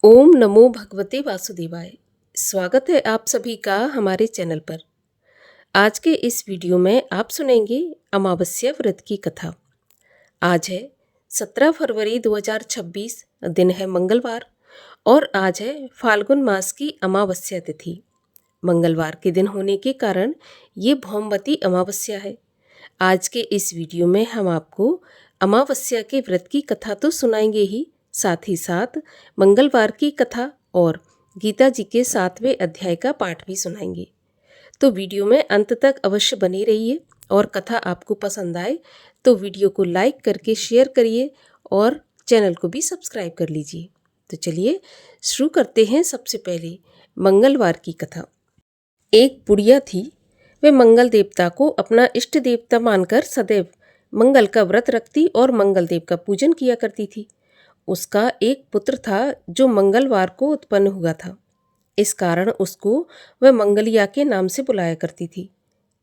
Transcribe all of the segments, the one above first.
ओम नमो भगवते वासुदेवाय। स्वागत है आप सभी का हमारे चैनल पर। आज के इस वीडियो में आप सुनेंगे अमावस्या व्रत की कथा। आज है 17 फरवरी 2026, दिन है मंगलवार और आज है फाल्गुन मास की अमावस्या तिथि। मंगलवार के दिन होने के कारण ये भौमवती अमावस्या है। आज के इस वीडियो में हम आपको अमावस्या के व्रत की कथा तो सुनाएंगे ही, साथ ही साथ मंगलवार की कथा और गीता जी के 7वें अध्याय का पाठ भी सुनाएंगे। तो वीडियो में अंत तक अवश्य बने रहिए और कथा आपको पसंद आए तो वीडियो को लाइक करके शेयर करिए और चैनल को भी सब्सक्राइब कर लीजिए। तो चलिए शुरू करते हैं। सबसे पहले मंगलवार की कथा। एक बुढ़िया थी। वे मंगल देवता को अपना इष्ट देवता मानकर सदैव मंगल का व्रत रखती और मंगल देव का पूजन किया करती थी। उसका एक पुत्र था जो मंगलवार को उत्पन्न हुआ था। इस कारण उसको वह मंगलिया के नाम से बुलाया करती थी।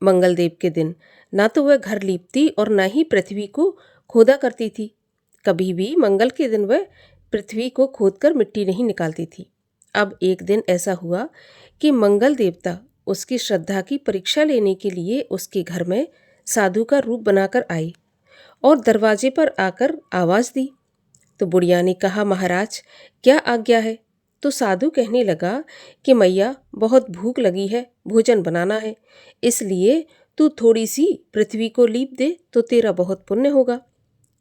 मंगल देव के दिन ना तो वह घर लीपती और न ही पृथ्वी को खोदा करती थी। कभी भी मंगल के दिन वह पृथ्वी को खोदकर मिट्टी नहीं निकालती थी। अब एक दिन ऐसा हुआ कि मंगल देवता उसकी श्रद्धा की परीक्षा लेने के लिए उसके घर में साधु का रूप बनाकर आए और दरवाजे पर आकर आवाज़ दी। तो बुढ़िया ने कहा, महाराज क्या आज्ञा है? तो साधु कहने लगा कि मैया बहुत भूख लगी है, भोजन बनाना है, इसलिए तू थोड़ी सी पृथ्वी को लीप दे तो तेरा बहुत पुण्य होगा।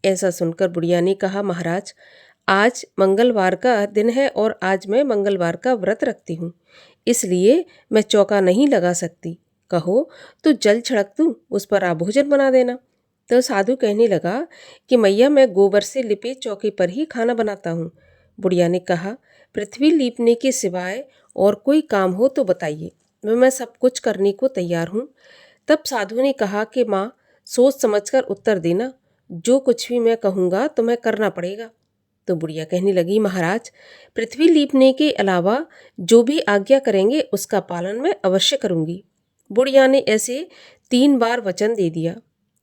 ऐसा सुनकर बुढ़िया ने कहा, महाराज आज मंगलवार का दिन है और आज मैं मंगलवार का व्रत रखती हूँ, इसलिए मैं चौका नहीं लगा सकती। कहो तो जल छिड़क दूँ, उस पर आप भोजन बना देना। तो साधु कहने लगा कि मैया मैं गोबर से लिपे चौके पर ही खाना बनाता हूँ। बुढ़िया ने कहा, पृथ्वी लीपने के सिवाय और कोई काम हो तो बताइए, मैं सब कुछ करने को तैयार हूँ। तब साधु ने कहा कि माँ सोच समझकर उत्तर देना, जो कुछ भी मैं कहूँगा तुम्हें करना पड़ेगा। तो बुढ़िया कहने लगी, महाराज पृथ्वी लीपने के अलावा जो भी आज्ञा करेंगे उसका पालन मैं अवश्य करूँगी। बुढ़िया ने ऐसे 3 बार वचन दे दिया।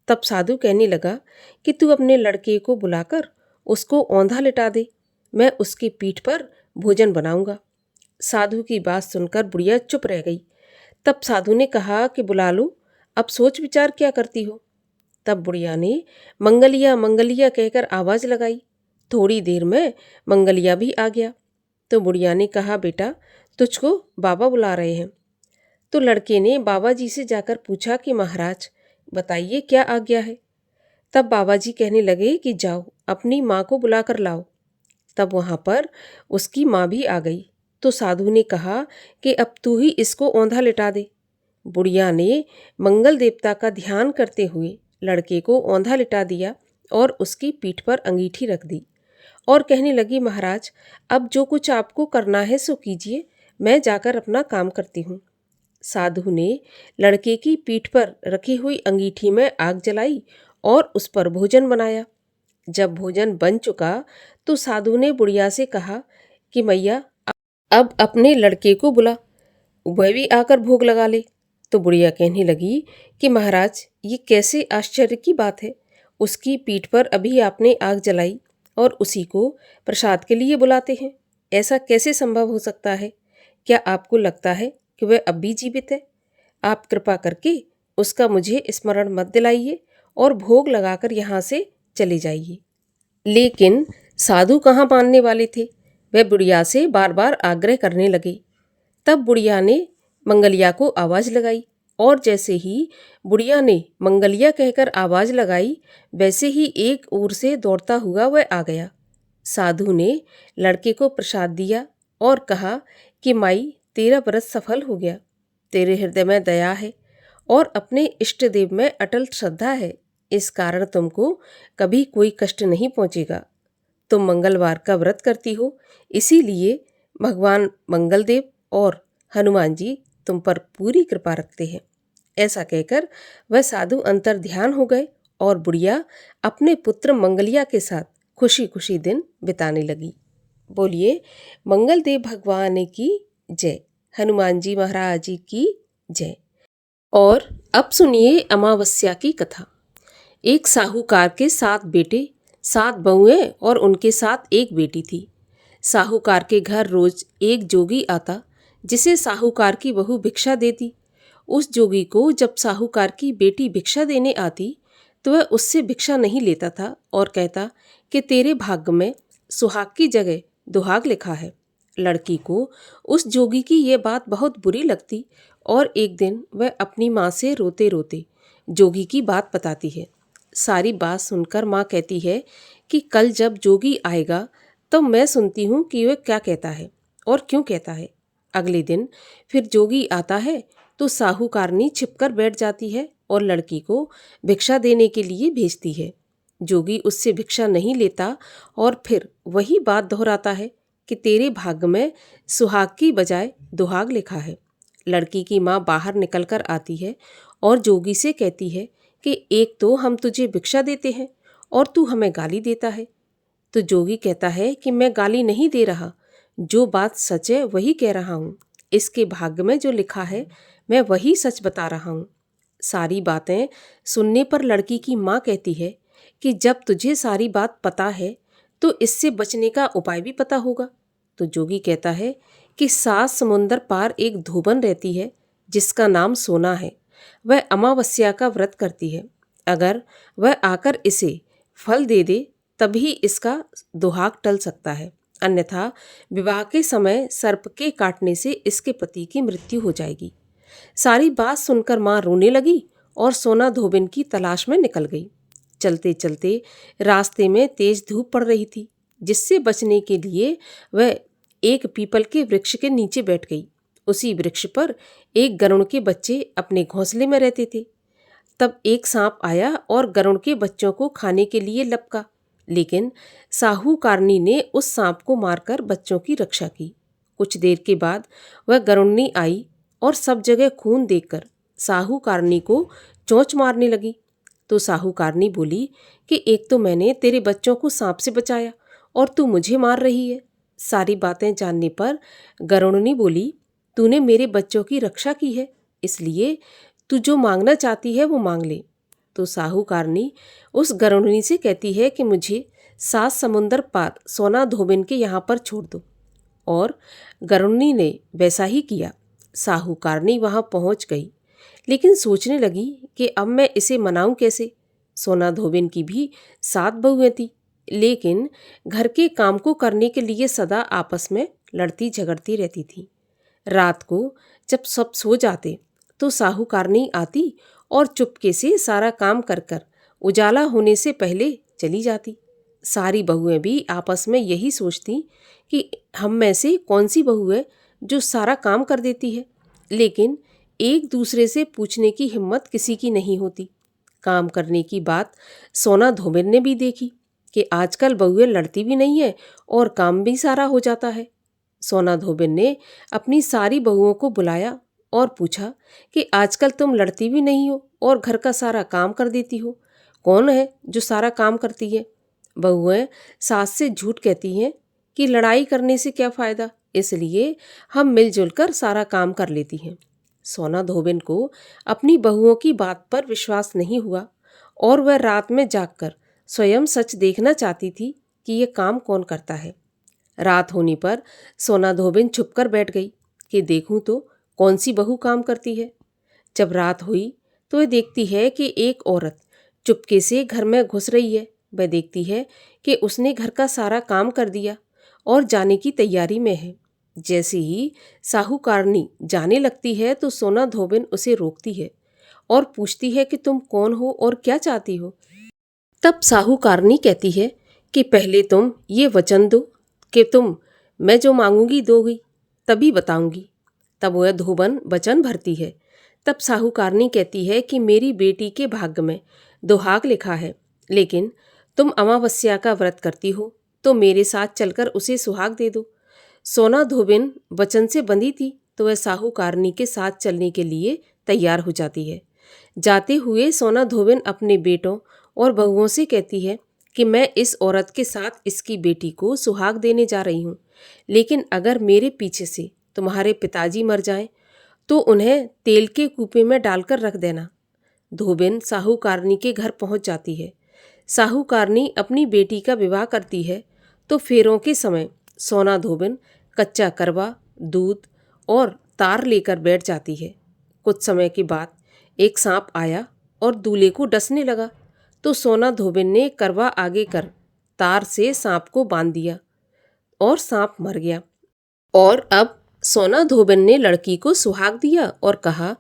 तब साधु कहने लगा कि तू अपने लड़के को बुलाकर उसको औंधा लिटा दे, मैं उसकी पीठ पर भोजन बनाऊंगा। साधु की बात सुनकर बुढ़िया चुप रह गई। तब साधु ने कहा कि बुला लो, अब सोच विचार क्या करती हो। तब बुढ़िया ने मंगलिया मंगलिया कहकर आवाज़ लगाई। थोड़ी देर में मंगलिया भी आ गया। तो बुढ़िया ने कहा, बेटा तुझको बाबा बुला रहे हैं। तो लड़के ने बाबा जी से जाकर पूछा कि महाराज बताइए क्या आज्ञा है। तब बाबा जी कहने लगे कि जाओ अपनी माँ को बुला कर लाओ। तब वहाँ पर उसकी माँ भी आ गई। तो साधु ने कहा कि अब तू ही इसको औंधा लिटा दे। बुढ़िया ने मंगल देवता का ध्यान करते हुए लड़के को औंधा लिटा दिया और उसकी पीठ पर अंगीठी रख दी और कहने लगी, महाराज अब जो कुछ आपको करना है सो कीजिए, मैं जाकर अपना काम करती हूँ। साधु ने लड़के की पीठ पर रखी हुई अंगीठी में आग जलाई और उस पर भोजन बनाया। जब भोजन बन चुका तो साधु ने बुढ़िया से कहा कि मैया अब अपने लड़के को बुला, वह भी आकर भोग लगा ले। तो बुढ़िया कहने लगी कि महाराज ये कैसे आश्चर्य की बात है, उसकी पीठ पर अभी आपने आग जलाई और उसी को प्रसाद के लिए बुलाते हैं, ऐसा कैसे संभव हो सकता है? क्या आपको लगता है कि वह अब भी जीवित है? आप कृपा करके उसका मुझे स्मरण मत दिलाइए और भोग लगाकर यहाँ से चले जाइए। लेकिन साधु कहाँ मानने वाले थे, वह बुढ़िया से बार बार आग्रह करने लगे। तब बुढ़िया ने मंगलिया को आवाज़ लगाई और जैसे ही बुढ़िया ने मंगलिया कहकर आवाज़ लगाई वैसे ही एक ओर से दौड़ता हुआ वह आ गया। साधु ने लड़के को प्रसाद दिया और कहा कि माई तेरा व्रत सफल हो गया, तेरे हृदय में दया है और अपने इष्ट देव में अटल श्रद्धा है, इस कारण तुमको कभी कोई कष्ट नहीं पहुँचेगा। तुम मंगलवार का व्रत करती हो, इसीलिए भगवान मंगलदेव और हनुमान जी तुम पर पूरी कृपा रखते हैं। ऐसा कहकर वह साधु अंतर ध्यान हो गए और बुढ़िया अपने पुत्र मंगलिया के साथ खुशी खुशी दिन बिताने लगी। बोलिए मंगलदेव भगवान की जय, हनुमान जी महाराज जी की जय। और अब सुनिए अमावस्या की कथा। एक साहूकार के 7 बेटे 7 बहुएं और उनके साथ एक बेटी थी। साहूकार के घर रोज एक जोगी आता जिसे साहूकार की बहू भिक्षा देती। उस जोगी को जब साहूकार की बेटी भिक्षा देने आती तो वह उससे भिक्षा नहीं लेता था और कहता कि तेरे भाग्य में सुहाग की जगह दुहाग लिखा है। लड़की को उस जोगी की यह बात बहुत बुरी लगती और एक दिन वह अपनी माँ से रोते रोते जोगी की बात बताती है। सारी बात सुनकर माँ कहती है कि कल जब जोगी आएगा तो मैं सुनती हूँ कि वह क्या कहता है और क्यों कहता है। अगले दिन फिर जोगी आता है तो साहूकारनी छिपकर बैठ जाती है और लड़की को भिक्षा देने के लिए भेजती है। जोगी उससे भिक्षा नहीं लेता और फिर वही बात दोहराता है कि तेरे भाग्य में सुहाग की बजाय दुहाग लिखा है। लड़की की माँ बाहर निकलकर आती है और जोगी से कहती है कि एक तो हम तुझे भिक्षा देते हैं और तू हमें गाली देता है। तो जोगी कहता है कि मैं गाली नहीं दे रहा, जो बात सच है वही कह रहा हूँ। इसके भाग्य में जो लिखा है मैं वही सच बता रहा हूँ। सारी बातें सुनने पर लड़की की माँ कहती है कि जब तुझे सारी बात पता है तो इससे बचने का उपाय भी पता होगा। तो जोगी कहता है कि 7 समुंदर पार एक धोबन रहती है जिसका नाम सोना है। वह अमावस्या का व्रत करती है। अगर वह आकर इसे फल दे दे तभी इसका दुहाग टल सकता है, अन्यथा विवाह के समय सर्प के काटने से इसके पति की मृत्यु हो जाएगी। सारी बात सुनकर माँ रोने लगी और सोना धोबिन की तलाश में निकल गई। चलते चलते रास्ते में तेज धूप पड़ रही थी, जिससे बचने के लिए वह एक पीपल के वृक्ष के नीचे बैठ गई। उसी वृक्ष पर एक गरुड़ के बच्चे अपने घोंसले में रहते थे। तब एक सांप आया और गरुड़ के बच्चों को खाने के लिए लपका, लेकिन साहूकारनी ने उस सांप को मारकर बच्चों की रक्षा की। कुछ देर के बाद वह गरुड़नी आई और सब जगह खून देखकर साहूकारनी को चोंच मारने लगी। तो साहूकारनी बोली कि एक तो मैंने तेरे बच्चों को सांप से बचाया और तू मुझे मार रही है। सारी बातें जानने पर गरुड़नी बोली, तूने मेरे बच्चों की रक्षा की है, इसलिए तू जो मांगना चाहती है वो मांग ले। तो साहूकारनी उस गरुड़नी से कहती है कि मुझे 7 समुंदर पार सोना धोबिन के यहाँ पर छोड़ दो। और गरुड़नी ने वैसा ही किया। साहूकारनी वहाँ पहुँच गई, लेकिन सोचने लगी कि अब मैं इसे मनाऊं कैसे। सोना धोबिन की भी 7 बहुएं थी, लेकिन घर के काम को करने के लिए सदा आपस में लड़ती झगड़ती रहती थी। रात को जब सब सो जाते तो साहूकारनी आती और चुपके से सारा काम कर कर उजाला होने से पहले चली जाती। सारी बहुएं भी आपस में यही सोचती कि हम में से कौन सी बहू है जो सारा काम कर देती है, लेकिन एक दूसरे से पूछने की हिम्मत किसी की नहीं होती। काम करने की बात सोना धोबिन ने भी देखी कि आजकल बहुएं लड़ती भी नहीं है और काम भी सारा हो जाता है। सोना धोबिन ने अपनी सारी बहुओं को बुलाया और पूछा कि आजकल तुम लड़ती भी नहीं हो और घर का सारा काम कर देती हो, कौन है जो सारा काम करती है। बहुएं सास से झूठ कहती हैं कि लड़ाई करने से क्या फ़ायदा, इसलिए हम मिलजुल कर सारा काम कर लेती हैं। सोना धोबिन को अपनी बहुओं की बात पर विश्वास नहीं हुआ और वह रात में जागकर स्वयं सच देखना चाहती थी कि ये काम कौन करता है। रात होने पर सोना धोबिन छुपकर बैठ गई कि देखूं तो कौन सी बहू काम करती है। जब रात हुई तो वह देखती है कि एक औरत चुपके से घर में घुस रही है। वह देखती है कि उसने घर का सारा काम कर दिया और जाने की तैयारी में है। जैसे ही साहूकारनी जाने लगती है तो सोना धोबिन उसे रोकती है और पूछती है कि तुम कौन हो और क्या चाहती हो। तब साहूकारनी कहती है कि पहले तुम ये वचन दो कि तुम मैं जो मांगूंगी दोगी, तभी बताऊंगी। तब वह धोबन वचन भरती है। तब साहूकारनी कहती है कि मेरी बेटी के भाग्य में दुहाग लिखा है, लेकिन तुम अमावस्या का व्रत करती हो तो मेरे साथ चलकर उसे सुहाग दे दो। सोना धोबिन वचन से बंधी थी तो वह साहूकारनी के साथ चलने के लिए तैयार हो जाती है। जाते हुए सोना धोबिन अपने बेटों और बहुओं से कहती है कि मैं इस औरत के साथ इसकी बेटी को सुहाग देने जा रही हूँ, लेकिन अगर मेरे पीछे से तुम्हारे पिताजी मर जाएं तो उन्हें तेल के कूपे में डालकर रख देना। धोबिन साहूकारनी के घर पहुँच जाती है। साहूकारनी अपनी बेटी का विवाह करती है तो फेरों के समय सोना धोबिन कच्चा करवा, दूध और तार लेकर बैठ जाती है। कुछ समय के बाद एक सांप आया और दूल्हे को डसने लगा, तो सोना धोबिन ने करवा आगे कर तार से सांप को बांध दिया और सांप मर गया। और अब सोना धोबिन ने लड़की को सुहाग दिया और कहा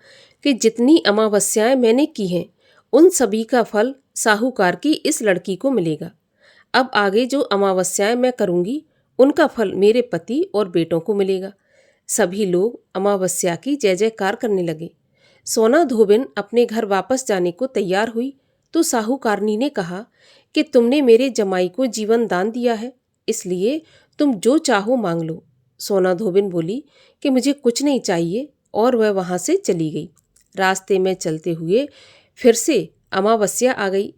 कि जितनी अमावस्याएं मैंने की हैं उन सभी का फल साहूकार की इस लड़की को मिलेगा। अब आगे जो अमावस्याएं मैं करूंगी उनका फल मेरे पति और बेटों को मिलेगा। सभी लोग अमावस्या की जय जयकार करने लगे। सोना धोबिन अपने घर वापस जाने को तैयार हुई तो साहूकारनी ने कहा कि तुमने मेरे जमाई को जीवन दान दिया है, इसलिए तुम जो चाहो मांग लो। सोना धोबिन बोली कि मुझे कुछ नहीं चाहिए और वह वहाँ से चली गई। रास्ते में चलते हुए फिर से अमावस्या आ गई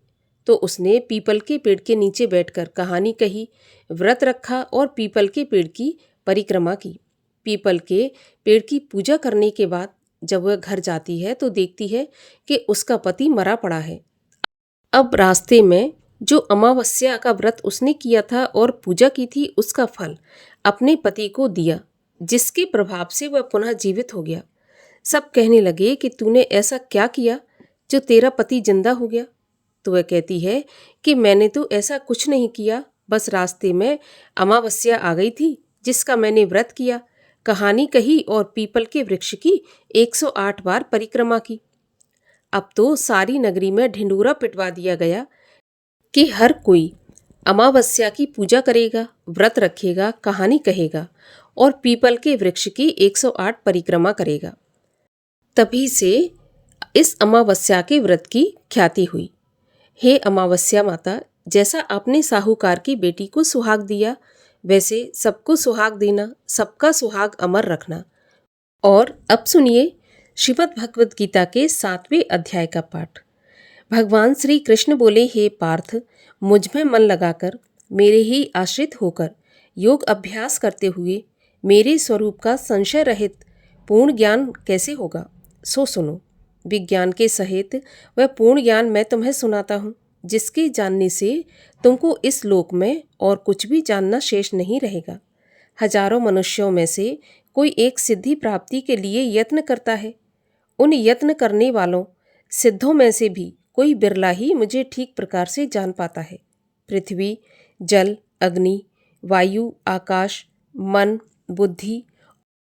तो उसने पीपल के पेड़ के नीचे बैठकर कहानी कही, व्रत रखा और पीपल के पेड़ की परिक्रमा की। पीपल के पेड़ की पूजा करने के बाद जब वह घर जाती है तो देखती है कि उसका पति मरा पड़ा है। अब रास्ते में जो अमावस्या का व्रत उसने किया था और पूजा की थी उसका फल अपने पति को दिया, जिसके प्रभाव से वह पुनः जीवित हो गया। सब कहने लगे कि तूने ऐसा क्या किया जो तेरा पति जिंदा हो गया। तो वह कहती है कि मैंने तो ऐसा कुछ नहीं किया, बस रास्ते में अमावस्या आ गई थी जिसका मैंने व्रत किया, कहानी कही और पीपल के वृक्ष की 108 बार परिक्रमा की। अब तो सारी नगरी में ढिंढोरा पिटवा दिया गया कि हर कोई अमावस्या की पूजा करेगा, व्रत रखेगा, कहानी कहेगा और पीपल के वृक्ष की 108 परिक्रमा करेगा। तभी से इस अमावस्या के व्रत की ख्याति हुई। हे अमावस्या माता, जैसा आपने साहूकार की बेटी को सुहाग दिया वैसे सबको सुहाग देना, सबका सुहाग अमर रखना। और अब सुनिए श्रीमद् भगवद गीता के 7वें अध्याय का पाठ। भगवान श्री कृष्ण बोले, हे पार्थ, मुझ में मन लगाकर मेरे ही आश्रित होकर योग अभ्यास करते हुए मेरे स्वरूप का संशय रहित पूर्ण ज्ञान कैसे होगा, सो सुनो। विज्ञान के सहित वह पूर्ण ज्ञान मैं तुम्हें सुनाता हूँ, जिसके जानने से तुमको इस लोक में और कुछ भी जानना शेष नहीं रहेगा। हजारों मनुष्यों में से कोई एक सिद्धि प्राप्ति के लिए यत्न करता है। उन यत्न करने वालों सिद्धों में से भी कोई बिरला ही मुझे ठीक प्रकार से जान पाता है। पृथ्वी, जल, अग्नि, वायु, आकाश, मन, बुद्धि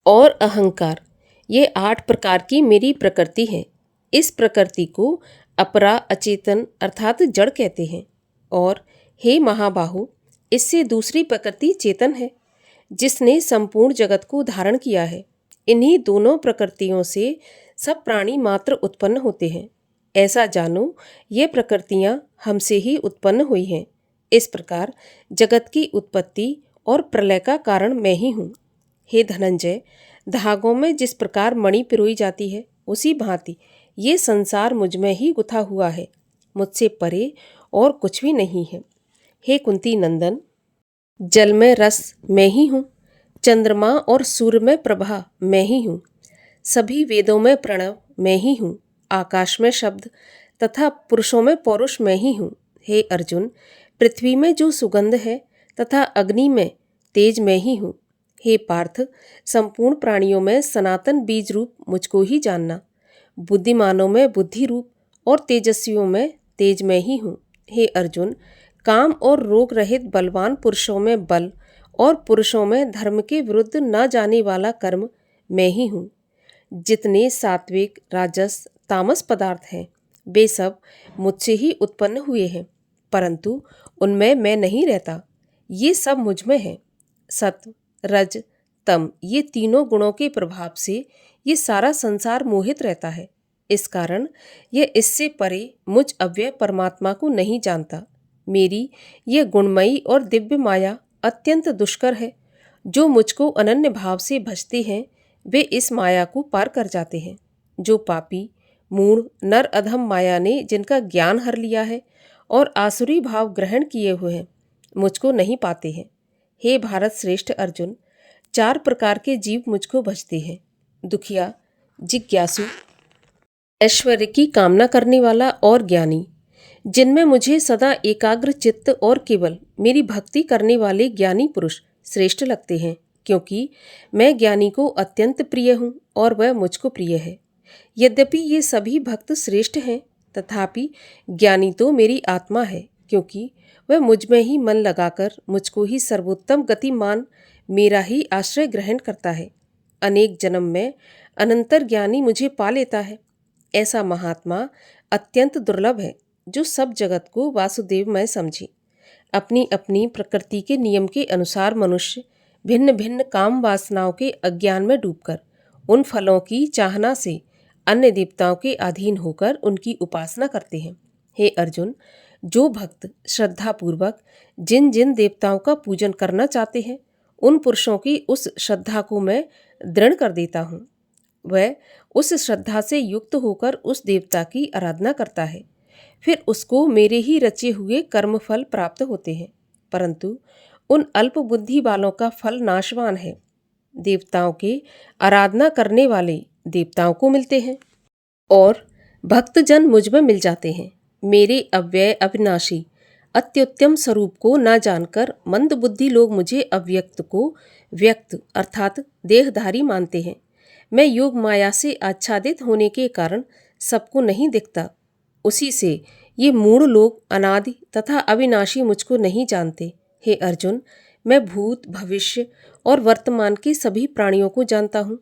और अहंकार, ये 8 प्रकार की मेरी प्रकृति है। इस प्रकृति को अपरा अचेतन अर्थात जड़ कहते हैं। और हे महाबाहो, इससे दूसरी प्रकृति चेतन है, जिसने संपूर्ण जगत को धारण किया है। इन्हीं दोनों प्रकृतियों से सब प्राणी मात्र उत्पन्न होते हैं। ऐसा जानो, ये प्रकृतियाँ हमसे ही उत्पन्न हुई हैं। इस प्रकार जगत की उत्पत्ति और प्रलय का कारण मैं ही हूँ। हे धनंजय, धागों में जिस प्रकार मणि पिरोई जाती है, उसी भांति ये संसार मुझ में ही गुथा हुआ है, मुझसे परे और कुछ भी नहीं है। हे कुंती नंदन, जल में रस मैं ही हूँ, चंद्रमा और सूर्य में प्रभा मैं ही हूँ, सभी वेदों में प्रणव मैं ही हूँ, आकाश में शब्द तथा पुरुषों में पौरुष मैं ही हूँ। हे अर्जुन, पृथ्वी में जो सुगंध है तथा अग्नि में तेज मैं ही हूँ। हे पार्थ, संपूर्ण प्राणियों में सनातन बीज रूप मुझको ही जानना। बुद्धिमानों में बुद्धि रूप और तेजस्वियों में तेज मैं ही हूँ। हे अर्जुन, काम और रोग रहित बलवान पुरुषों में बल और पुरुषों में धर्म के विरुद्ध न जाने वाला कर्म मैं ही हूँ। जितने सात्विक, राजस, तामस पदार्थ हैं, वे सब मुझसे ही उत्पन्न हुए हैं, परंतु उनमें मैं नहीं रहता। ये सब मुझ में है। सत्व, रज, तम, ये तीनों गुणों के प्रभाव से ये सारा संसार मोहित रहता है। इस कारण यह इससे परे मुझ अव्यय परमात्मा को नहीं जानता। मेरी यह गुणमयी और दिव्य माया अत्यंत दुष्कर है। जो मुझको अनन्य भाव से भजते हैं वे इस माया को पार कर जाते हैं। जो पापी, मूढ़, नर अधम माया ने जिनका ज्ञान हर लिया है और आसुरी भाव ग्रहण किए हुए हैं, मुझको नहीं पाते हैं। हे भारत श्रेष्ठ अर्जुन, 4 प्रकार के जीव मुझको भजते हैं। दुखिया, जिज्ञासु, ऐश्वर्य की कामना करने वाला और ज्ञानी, जिनमें मुझे सदा एकाग्र चित्त और केवल मेरी भक्ति करने वाले ज्ञानी पुरुष श्रेष्ठ लगते हैं, क्योंकि मैं ज्ञानी को अत्यंत प्रिय हूँ और वह मुझको प्रिय है। यद्यपि ये सभी भक्त श्रेष्ठ हैं, तथापि ज्ञानी तो मेरी आत्मा है, क्योंकि वह मुझ में ही मन लगाकर मुझको ही सर्वोत्तम गति मान मेरा ही आश्रय ग्रहण करता है। अनेक जन्म में अनंतर ज्ञानी मुझे पा लेता है। ऐसा महात्मा अत्यंत दुर्लभ है, जो सब जगत को वासुदेवमय समझे। अपनी अपनी प्रकृति के नियम के अनुसार मनुष्य भिन्न भिन्न काम वासनाओं के अज्ञान में डूबकर उन फलों की चाहना से अन्य देवताओं के अधीन होकर उनकी उपासना करते हैं। हे अर्जुन, जो भक्त श्रद्धापूर्वक जिन जिन देवताओं का पूजन करना चाहते हैं, उन पुरुषों की उस श्रद्धा को मैं दृढ़ कर देता हूँ। वह उस श्रद्धा से युक्त होकर उस देवता की आराधना करता है, फिर उसको मेरे ही रचे हुए कर्मफल प्राप्त होते हैं। परंतु उन अल्प बुद्धि वालों का फल नाशवान है। देवताओं के आराधना करने वाले देवताओं को मिलते हैं और भक्तजन मुझ में मिल जाते हैं। मेरे अव्यय अविनाशी अत्युत्तम स्वरूप को न जानकर मंद बुद्धि लोग मुझे अव्यक्त को व्यक्त अर्थात देहधारी मानते हैं। मैं योग माया से आच्छादित होने के कारण सबको नहीं दिखता। उसी से ये मूढ़ लोग अनादि तथा अविनाशी मुझको नहीं जानते। हे अर्जुन, मैं भूत भविष्य और वर्तमान के सभी प्राणियों को जानता हूँ,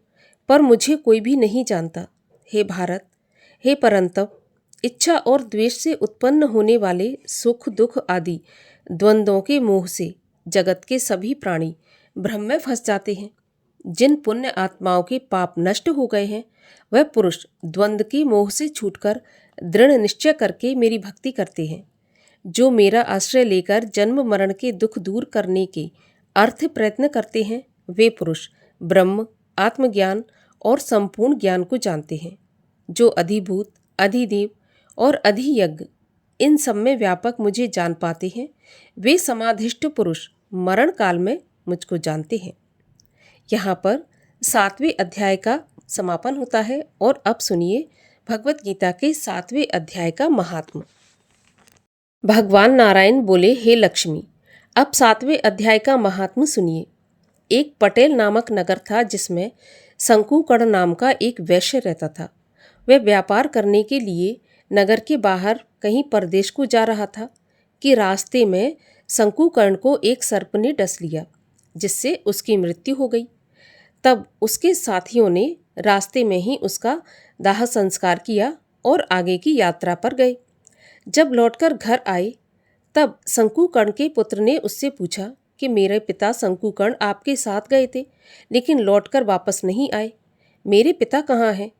पर मुझे कोई भी नहीं जानता। हे भारत, हे परंतप, इच्छा और द्वेष से उत्पन्न होने वाले सुख दुख आदि द्वंद्वों के मोह से जगत के सभी प्राणी भ्रम में फंस जाते हैं। जिन पुण्य आत्माओं के पाप नष्ट हो गए हैं, वह पुरुष द्वंद्व के मोह से छूटकर दृढ़ निश्चय करके मेरी भक्ति करते हैं। जो मेरा आश्रय लेकर जन्म मरण के दुख दूर करने के अर्थ प्रयत्न करते हैं, वे पुरुष ब्रह्म, आत्मज्ञान और संपूर्ण ज्ञान को जानते हैं। जो अधिभूत, अधिदेव और अधियज्ञ इन सब में व्यापक मुझे जान पाते हैं, वे समाधिष्ठ पुरुष मरण काल में मुझको जानते हैं। यहाँ पर 7वें अध्याय का समापन होता है और अब सुनिए भगवत गीता के 7वें अध्याय का महात्म। भगवान नारायण बोले, हे लक्ष्मी, अब 7वें अध्याय का महात्म सुनिए। एक पटेल नामक नगर था, जिसमें शंकुकर्ण नाम का एक वैश्य रहता था। वह व्यापार करने के लिए नगर के बाहर कहीं परदेश को जा रहा था कि रास्ते में शंकुकर्ण को एक सर्प ने डस लिया, जिससे उसकी मृत्यु हो गई। तब उसके साथियों ने रास्ते में ही उसका दाह संस्कार किया और आगे की यात्रा पर गए। जब लौटकर घर आए, तब शंकुकर्ण के पुत्र ने उससे पूछा कि मेरे पिता शंकुकर्ण आपके साथ गए थे, लेकिन लौटकर वापस नहीं आए। मेरे पिता कहाँ हैं?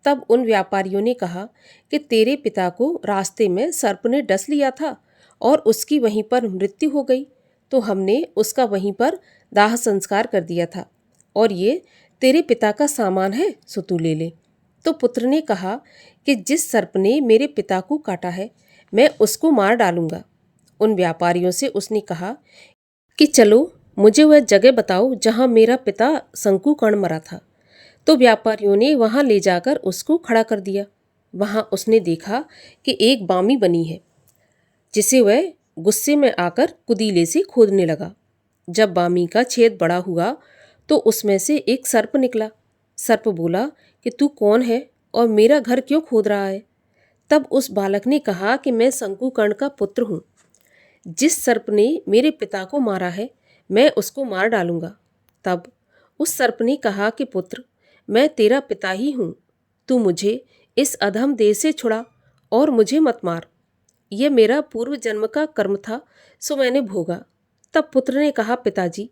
तब उन व्यापारियों ने कहा कि तेरे पिता को रास्ते में सर्प ने डस लिया था और उसकी वहीं पर मृत्यु हो गई, तो हमने उसका वहीं पर दाह संस्कार कर दिया था, और ये तेरे पिता का सामान है, सो तू ले ले। तो पुत्र ने कहा कि जिस सर्प ने मेरे पिता को काटा है, मैं उसको मार डालूंगा। उन व्यापारियों से उसने कहा कि चलो, मुझे वह जगह बताओ जहाँ मेरा पिता शंकुकर्ण मरा था। तो व्यापारियों ने वहाँ ले जाकर उसको खड़ा कर दिया। वहाँ उसने देखा कि एक बामी बनी है, जिसे वह गुस्से में आकर कुदीले से खोदने लगा। जब बामी का छेद बड़ा हुआ तो उसमें से एक सर्प निकला। सर्प बोला कि तू कौन है और मेरा घर क्यों खोद रहा है? तब उस बालक ने कहा कि मैं शंकुकर्ण का पुत्र हूँ। जिस सर्प ने मेरे पिता को मारा है, मैं उसको मार डालूंगा। तब उस सर्प ने कहा कि पुत्र, मैं तेरा पिता ही हूँ, तू मुझे इस अधम देह से छुड़ा और मुझे मत मार। यह मेरा पूर्व जन्म का कर्म था, सो मैंने भोगा। तब पुत्र ने कहा, पिताजी,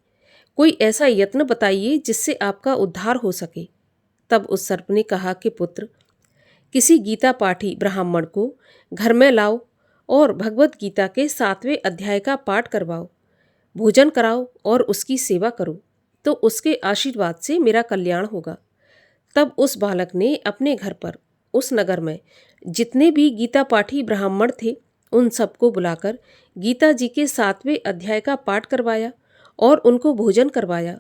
कोई ऐसा यत्न बताइए जिससे आपका उद्धार हो सके। तब उस सर्प ने कहा कि पुत्र, किसी गीता पाठी ब्राह्मण को घर में लाओ और भगवत गीता के 7वें अध्याय का पाठ करवाओ, भोजन कराओ और उसकी सेवा करो, तो उसके आशीर्वाद से मेरा कल्याण होगा। तब उस बालक ने अपने घर पर उस नगर में जितने भी गीता पाठी ब्राह्मण थे, उन सबको बुलाकर गीता जी के 7वें अध्याय का पाठ करवाया और उनको भोजन करवाया।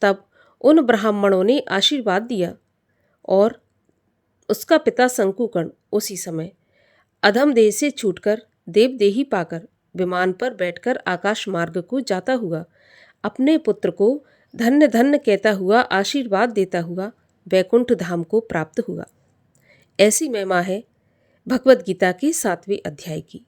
तब उन ब्राह्मणों ने आशीर्वाद दिया और उसका पिता शंकुकर्ण उसी समय अधम देह से छूटकर देवदेही पाकर विमान पर बैठकर आकाश मार्ग को जाता हुआ अपने पुत्र को धन्य धन्य कहता हुआ आशीर्वाद देता हुआ वैकुंठ धाम को प्राप्त हुआ। ऐसी महिमा है भगवद गीता के 7वें अध्याय की।